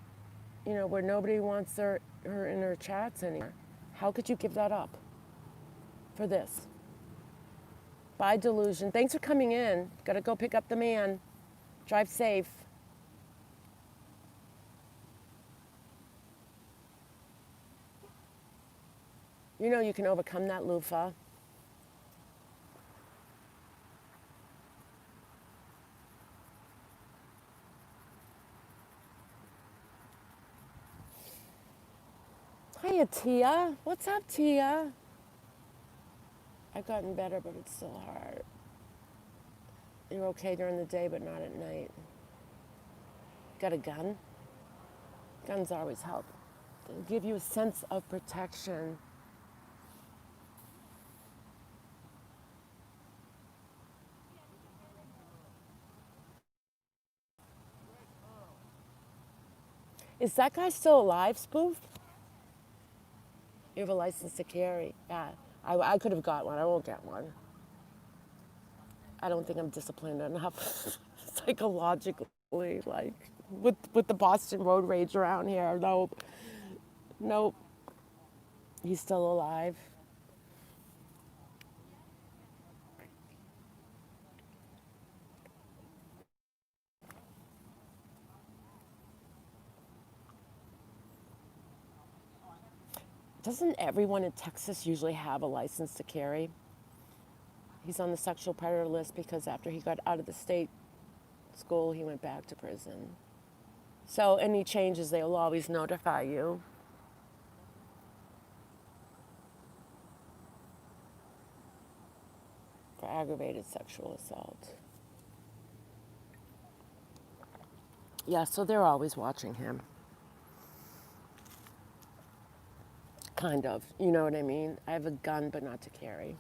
where nobody wants her in her chats anymore. How could you give that up for this? Bye, delusion. Thanks for coming in. Gotta go pick up the man. Drive safe. You know you can overcome that loofah. Hiya, Tia. What's up, Tia? I've gotten better, but it's still hard. You're okay during the day, but not at night. Got a gun? Guns always help. They give you a sense of protection. Is that guy still alive, Spoof? You have a license to carry. Yeah, I could have got one. I won't get one. I don't think I'm disciplined enough psychologically, like with the Boston road rage around here. Nope, nope. He's still alive. Doesn't everyone in Texas usually have a license to carry? He's on the sexual predator list because after he got out of the state school, he went back to prison. So any changes, they'll always notify you. For aggravated sexual assault. Yeah, so they're always watching him. Kind of. You know what I mean? I have a gun, but not to carry.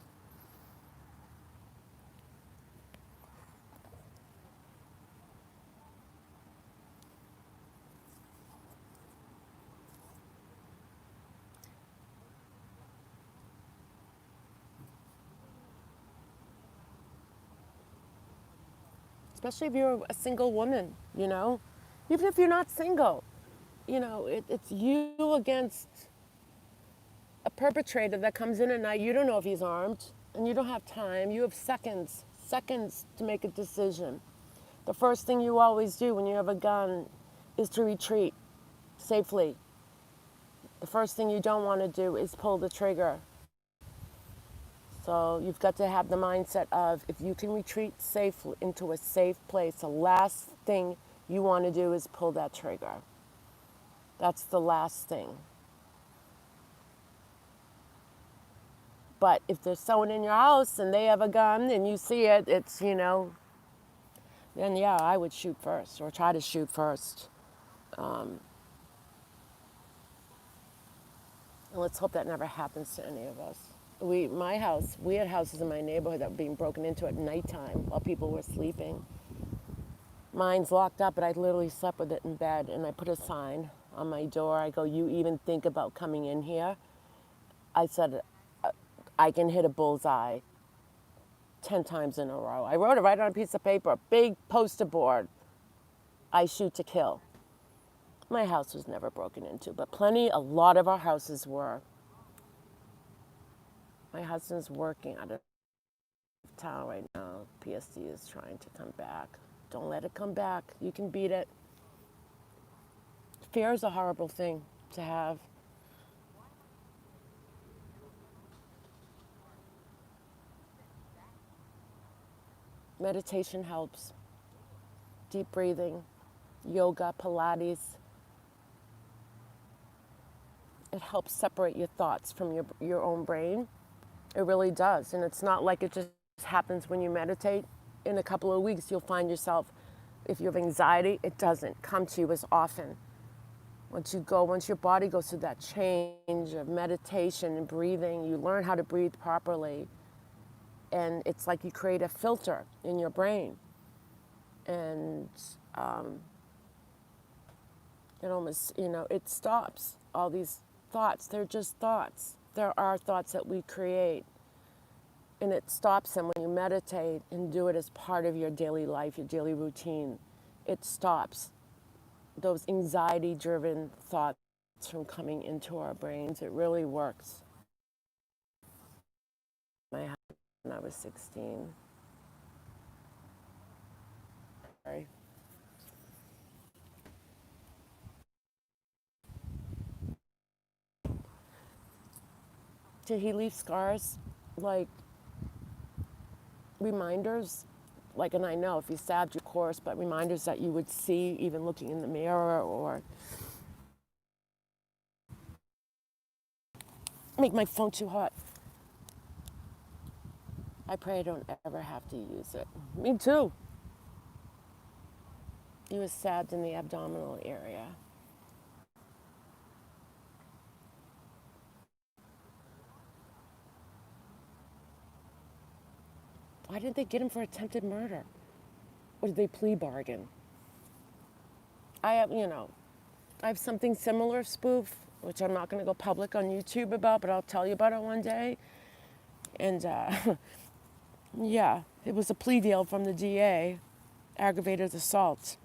Especially if you're a single woman, Even if you're not single, it's you against a perpetrator that comes in at night. You don't know if he's armed, and you don't have time. You have seconds to make a decision. The first thing you always do when you have a gun is to retreat safely. The first thing you don't want to do is pull the trigger. So you've got to have the mindset of if you can retreat safely into a safe place, the last thing you want to do is pull that trigger. That's the last thing. But if there's someone in your house and they have a gun and you see it, then yeah, I would shoot first or try to shoot first. And let's hope that never happens to any of us. We had houses in my neighborhood that were being broken into at nighttime while people were sleeping. Mine's locked up, but I literally slept with it in bed, and I put a sign on my door. I go, you even think about coming in here? I said, I can hit a bullseye 10 times in a row. I wrote it right on a piece of paper, a big poster board. I shoot to kill. My house was never broken into, but a lot of our houses were. My husband's working out of town right now. PSD is trying to come back. Don't let it come back. You can beat it. Fear is a horrible thing to have. Meditation helps. Deep breathing, yoga, Pilates. It helps separate your thoughts from your own brain. It really does. And it's not like it just happens when you meditate. In a couple of weeks, you'll find yourself, if you have anxiety, it doesn't come to you as often. Once your body goes through that change of meditation and breathing, you learn how to breathe properly. And it's like you create a filter in your brain. And it almost, it stops all these thoughts. They're just thoughts. There are thoughts that we create. And it stops them when you meditate and do it as part of your daily life, your daily routine. It stops those anxiety-driven thoughts from coming into our brains. It really works. I had it when I was 16. Sorry. Did he leave scars? Like reminders? Like, and I know if he stabbed you, of course, but reminders that you would see even looking in the mirror, or make my phone too hot. I pray I don't ever have to use it. Me too. He was stabbed in the abdominal area. Why didn't they get him for attempted murder? Or did they plea bargain? I have something similar, spoof, which I'm not going to go public on YouTube about, but I'll tell you about it one day. And yeah, it was a plea deal from the DA, aggravated assault,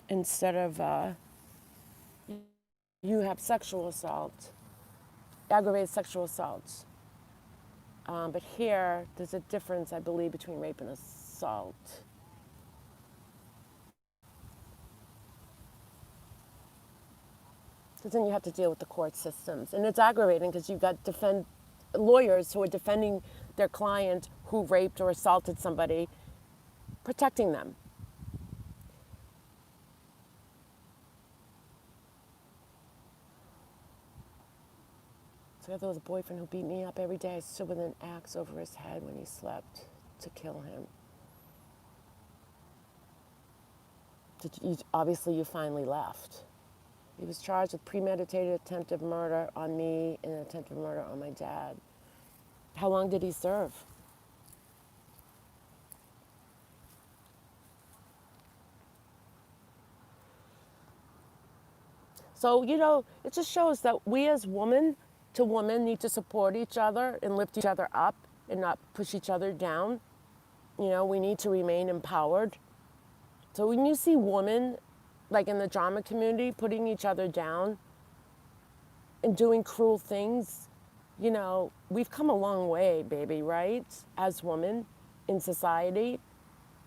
instead of you have sexual assault, aggravated sexual assault. But here, there's a difference, I believe, between rape and assault. Because then you have to deal with the court systems. And it's aggravating because you've got lawyers who are defending their client who raped or assaulted somebody, protecting them. So there was a boyfriend who beat me up every day. I stood with an axe over his head when he slept to kill him. Obviously, you finally left. He was charged with premeditated attempted murder on me and attempted murder on my dad. How long did he serve? So, it just shows that we as women to women need to support each other and lift each other up and not push each other down. We need to remain empowered. So when you see women, like in the drama community, putting each other down and doing cruel things, we've come a long way, baby, right? As women in society.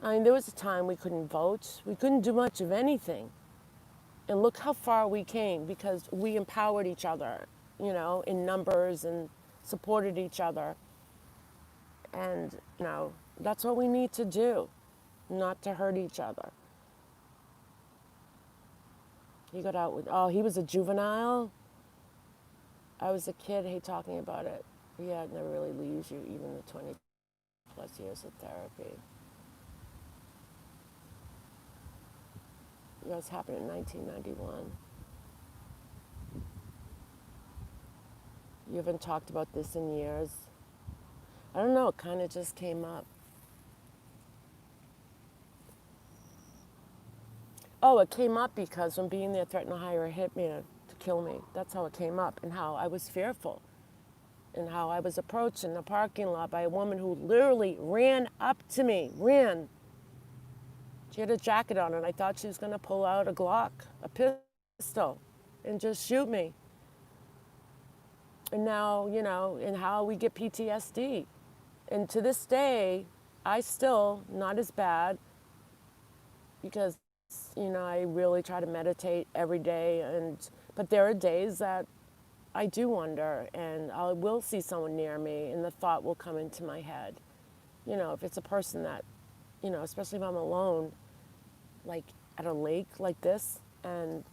I mean, there was a time we couldn't vote. We couldn't do much of anything. And look how far we came because we empowered each other, in numbers and supported each other. And, that's what we need to do, not to hurt each other. He got out with, he was a juvenile. I was a kid, I hate talking about it. Yeah, it never really leaves you, even the 20 plus years of therapy. This happened in 1991. You haven't talked about this in years. I don't know, it kind of just came up. Oh, it came up because when being there threatened to hire a hitman to kill me. That's how it came up, and how I was fearful. And how I was approached in the parking lot by a woman who literally ran up to me, ran. She had a jacket on and I thought she was going to pull out a Glock, a pistol, and just shoot me. And now, and how we get PTSD. And to this day, I still, not as bad, because, I really try to meditate every day. But there are days that I do wonder, and I will see someone near me and the thought will come into my head. If it's a person that you know, especially if I'm alone, like at a lake like this, and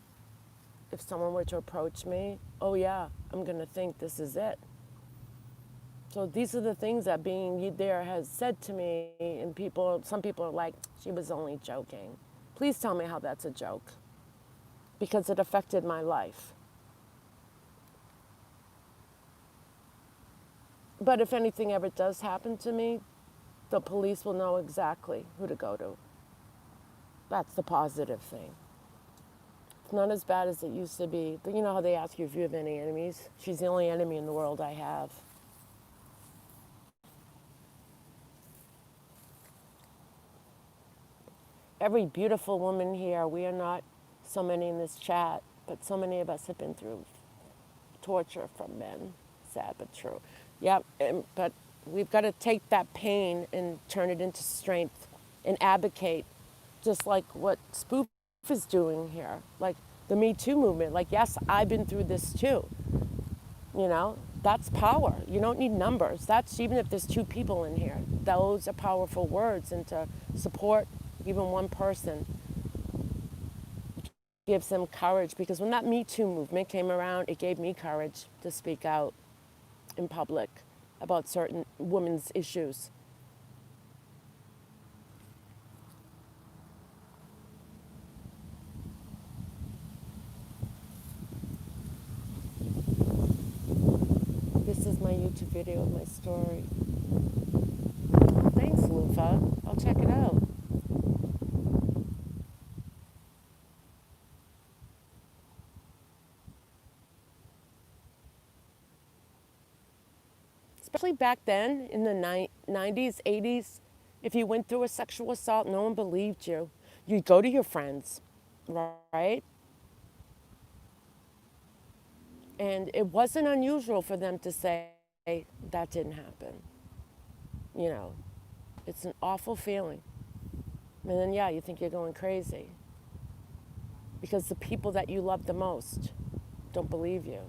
if someone were to approach me, oh yeah, I'm gonna think this is it. So these are the things that being there has said to me, and some people are like, she was only joking. Please tell me how that's a joke, because it affected my life. But if anything ever does happen to me, the police will know exactly who to go to. That's the positive thing. It's not as bad as it used to be. But you know how they ask you if you have any enemies? She's the only enemy in the world I have. Every beautiful woman here, we are not so many in this chat, but so many of us have been through torture from men. Sad but true. Yeah, but we've got to take that pain and turn it into strength and advocate, just like what Spoof is doing here, like the Me Too movement. Like, yes, I've been through this too. You know, that's power. You don't need numbers. That's even if there's 2 people in here. Those are powerful words, and to support even one person gives them courage, because when that Me Too movement came around, it gave me courage to speak out in public about certain women's issues. This is my YouTube video of my story. Thanks, Lufa. I'll check it out. Especially back then in the 90s, 80s, if you went through a sexual assault, no one believed you. You'd go to your friends, right? And it wasn't unusual for them to say, that didn't happen. You know, it's an awful feeling. And then, yeah, you think you're going crazy because the people that you love the most don't believe you.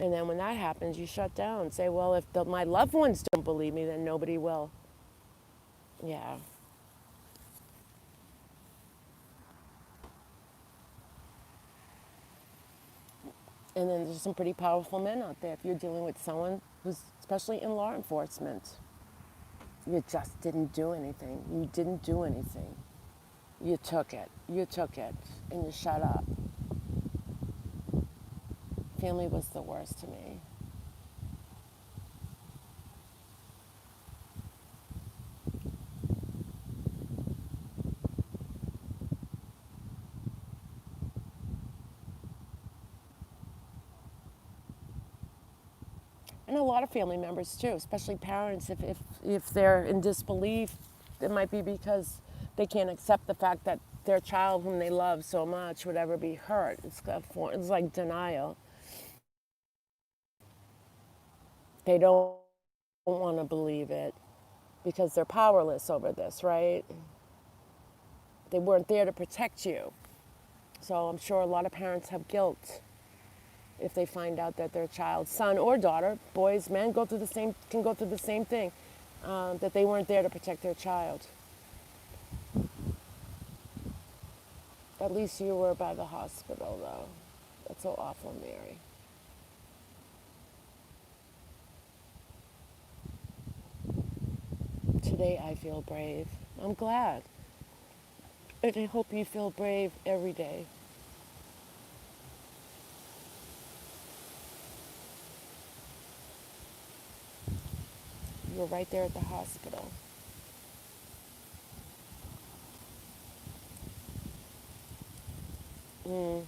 And then when that happens, you shut down and say, well, if my loved ones don't believe me, then nobody will. Yeah. And then there's some pretty powerful men out there if you're dealing with someone who's, especially in law enforcement, you just didn't do anything. You didn't do anything. You took it. You took it. And you shut up. Family was the worst to me. And a lot of family members too, especially parents, if they're in disbelief, it might be because they can't accept the fact that their child whom they love so much would ever be hurt. It's like denial. They don't want to believe it because they're powerless over this, right? They weren't there to protect you. So I'm sure a lot of parents have guilt if they find out that their child's son or daughter, boys, men, can go through the same thing, that they weren't there to protect their child. At least you were by the hospital, though. That's so awful, Mary. Today I feel brave. I'm glad. And I hope you feel brave every day. You were right there at the hospital. Mm.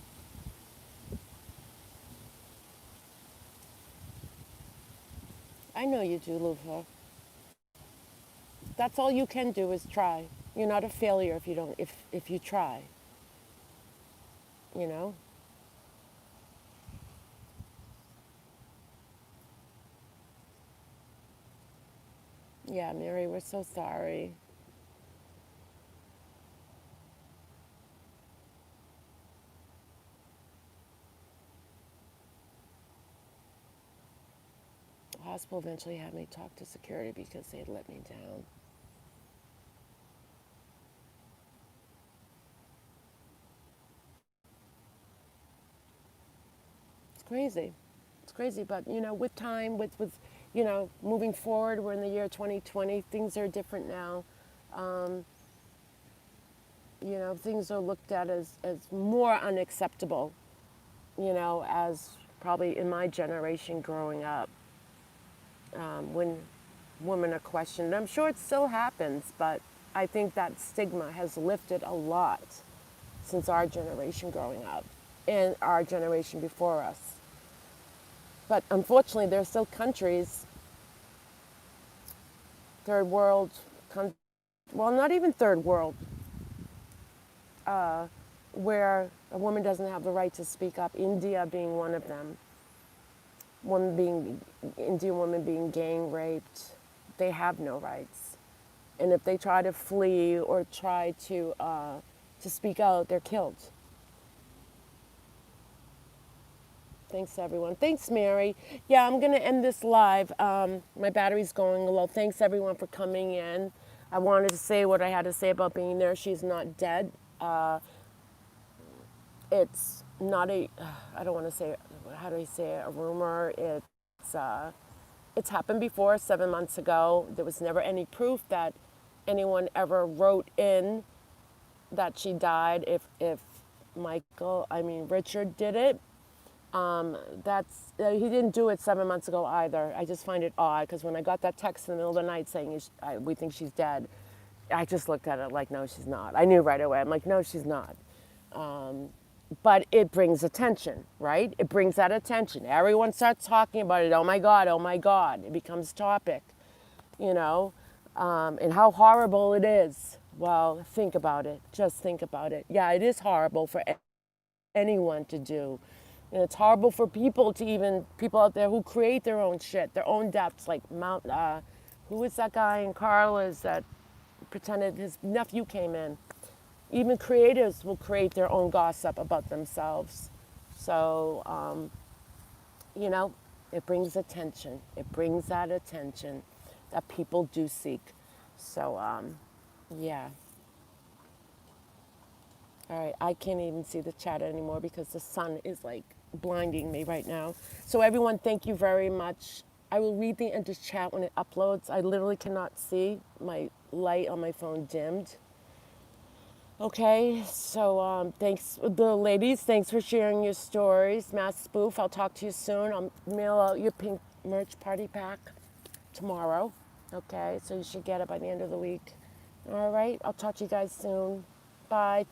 I know you do, Lufa. That's all you can do is try. You're not a failure if you try. You know? Yeah, Mary, we're so sorry. hospital eventually had me talk to security because they had let me down. It's crazy. It's crazy, but with time, with moving forward, we're in the year 2020. Things are different now. Um, things are looked at as more unacceptable. As probably in my generation growing up, when women are questioned. I'm sure it still happens, but I think that stigma has lifted a lot since our generation growing up and our generation before us. But unfortunately, there are still countries, third world, well, not even third world, where a woman doesn't have the right to speak up. India being one of them. Indian women being gang raped, they have no rights. And if they try to flee or try to speak out, they're killed. Thanks, everyone. Thanks, Mary. Yeah, I'm going to end this live. My battery's going low. Thanks, everyone, for coming in. I wanted to say what I had to say about being there. She's not dead. It's not I don't want to say, how do I say it, a rumor. It's happened before, 7 months ago. There was never any proof that anyone ever wrote in that she died. If Richard did it, he didn't do it 7 months ago either. I just find it odd because when I got that text in the middle of the night saying we think she's dead, I just looked at it like, no, she's not. I knew right away. I'm like, no, she's not. But it brings attention, right? It brings that attention. Everyone starts talking about it. Oh my God, oh my God. It becomes topic, and how horrible it is. Well, think about it. Just think about it. Yeah, it is horrible for anyone to do. And it's horrible for people out there who create their own shit, their own deaths, like who is that guy in Carla's that pretended his nephew came in? Even creators will create their own gossip about themselves. So, it brings attention. It brings that attention that people do seek. So, yeah. All right, I can't even see the chat anymore because the sun is like blinding me right now. So everyone, thank you very much. I will read the end of chat when it uploads. I literally cannot see. My light on my phone dimmed. Okay, so thanks, the ladies. Thanks for sharing your stories. Mass Spoof, I'll talk to you soon. I'll mail out your pink merch party pack tomorrow. Okay, so you should get it by the end of the week. All right, I'll talk to you guys soon. Bye.